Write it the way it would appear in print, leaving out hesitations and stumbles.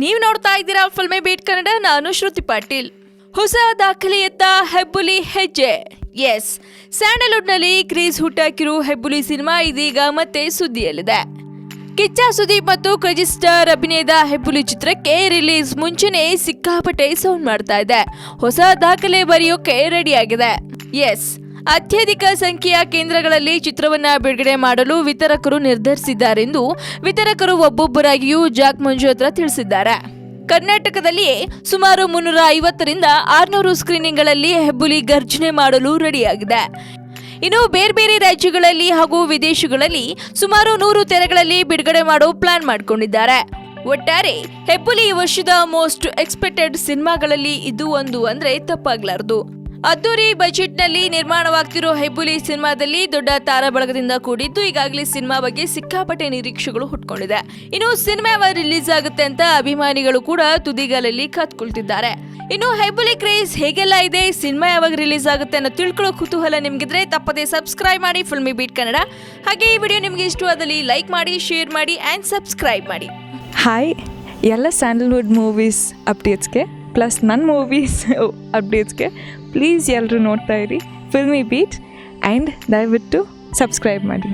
ನೀವು ನೋಡ್ತಾ ಇದ್ದೀರಾ ಫಿಲ್ಮಿ ಬೀಟ್ ಕನ್ನಡ. ನಾನು ಶ್ರುತಿ ಪಾಟೀಲ್. ಹೊಸ ದಾಖಲೆಯತ್ತ ಹೆಬ್ಬುಲಿ ಹೆಜ್ಜೆ. ಎಸ್, ಸ್ಯಾಂಡಲ್ವುಡ್ನಲ್ಲಿ ಕ್ರೇಜ್ ಹುಟ್ಟಾಕಿರೋ ಹೆಬ್ಬುಲಿ ಸಿನಿಮಾ ಇದೀಗ ಮತ್ತೆ ಸುದ್ದಿಯಲ್ಲಿದೆ. ಕಿಚ್ಚ ಸುದೀಪ್ ಮತ್ತು ಕ್ರೇಜಿ ಸ್ಟಾರ್ ಅಭಿನಯದ ಹೆಬ್ಬುಲಿ ಚಿತ್ರಕ್ಕೆ ರಿಲೀಸ್ ಮುಂಚೆನೇ ಸಿಕ್ಕಾಪಟ್ಟೆ ಸೌಂಡ್ ಮಾಡ್ತಾ ಇದೆ. ಹೊಸ ದಾಖಲೆ ಬರೆಯೋಕೆ ರೆಡಿಯಾಗಿದೆ. ಎಸ್, ಅತ್ಯಧಿಕ ಸಂಖ್ಯೆಯ ಕೇಂದ್ರಗಳಲ್ಲಿ ಚಿತ್ರವನ್ನ ಬಿಡುಗಡೆ ಮಾಡಲು ವಿತರಕರು ನಿರ್ಧರಿಸಿದ್ದಾರೆಂದು ವಿತರಕರು ಒಬ್ಬೊಬ್ಬರಾಗಿಯೂ ಜಾಕ್ ಮಂಜು ಹತ್ರ ತಿಳಿಸಿದ್ದಾರೆ. ಕರ್ನಾಟಕದಲ್ಲಿಯೇ ಸುಮಾರು 350ರಿಂದ 600 ಸ್ಕ್ರೀನಿಂಗ್ಗಳಲ್ಲಿ ಹೆಬ್ಬುಲಿ ಗರ್ಜನೆ ಮಾಡಲು ರೆಡಿಯಾಗಿದೆ. ಇನ್ನು ಬೇರೆ ಬೇರೆ ರಾಜ್ಯಗಳಲ್ಲಿ ಹಾಗೂ ವಿದೇಶಗಳಲ್ಲಿ ಸುಮಾರು 100 ತೆರೆಗಳಲ್ಲಿ ಬಿಡುಗಡೆ ಮಾಡೋ ಪ್ಲಾನ್ ಮಾಡಿಕೊಂಡಿದ್ದಾರೆ. ಒಟ್ಟಾರೆ ಹೆಬ್ಬುಲಿ ಈ ವರ್ಷದ ಮೋಸ್ಟ್ ಎಕ್ಸ್ಪೆಕ್ಟೆಡ್ ಸಿನಿಮಾಗಳಲ್ಲಿ ಇದು ಒಂದು ಅಂದ್ರೆ ತಪ್ಪಾಗ್ಲಾರದು. ಅದ್ದೂರಿ ಬಜೆಟ್ ನಲ್ಲಿ ನಿರ್ಮಾಣವಾಗ್ತಿರೋ ಹೆಬ್ಬುಲಿ ಸಿನಿಮಾದಲ್ಲಿ ದೊಡ್ಡ ತಾರಾ ಬಳಗದಿಂದ ಕೂಡಿದ್ದು ಈಗಾಗಲೇ ಸಿನಿಮಾ ಬಗ್ಗೆ ಸಿಕ್ಕಾಪಟ್ಟೆ ನಿರೀಕ್ಷೆಗಳು ಹುಟ್ಕೊಂಡಿದೆ. ಇನ್ನು ಸಿನಿಮಾ ಯಾವಾಗ ರಿಲೀಸ್ ಆಗುತ್ತೆ ಅಂತ ಅಭಿಮಾನಿಗಳು ಕೂಡ ತುದಿಗಾಲಲ್ಲಿ ಕಾತ್ಕೊಳ್ತಿದ್ದಾರೆ. ಇನ್ನು ಹೆಬ್ಬುಲಿ ಕ್ರೇಜ್ ಹೇಗೆಲ್ಲ ಇದೆ, ಸಿನಿಮಾ ಯಾವಾಗ ರಿಲೀಸ್ ಆಗುತ್ತೆ ಅನ್ನೋ ತಿಳ್ಕೊಳ್ಳೋ ಕುತೂಹಲ ನಿಮ್ಗಿದ್ರೆ ತಪ್ಪದೇ ಸಬ್ಸ್ಕ್ರೈಬ್ ಮಾಡಿ ಫಿಲ್ಮಿ ಬೀಟ್ ಕನ್ನಡ. ಹಾಗೆ ಈ ವಿಡಿಯೋ ನಿಮ್ಗೆ ಇಷ್ಟವಾದಲ್ಲಿ ಲೈಕ್ ಮಾಡಿ, ಶೇರ್ ಮಾಡಿ ಆ್ಯಂಡ್ ಸಬ್ಸ್ಕ್ರೈಬ್ ಮಾಡಿ. ಹಾಯ್, ಎಲ್ಲ ಸ್ಯಾಂಡಲ್ವುಡ್ ಮೂವೀಸ್ ಅಪ್ಡೇಟ್ಸ್ಗೆ ಪ್ಲಸ್ ನನ್ನ ಮೂವೀಸ್ ಅಪ್ಡೇಟ್ಸ್ಗೆ ಪ್ಲೀಸ್ ಎಲ್ಲರೂ ನೋಡ್ತಾ ಇರಿ ಫಿಲ್ಮಿ ಬೀಟ್ ಆ್ಯಂಡ್ ದಯವಿಟ್ಟು ಸಬ್ಸ್ಕ್ರೈಬ್ ಮಾಡಿ.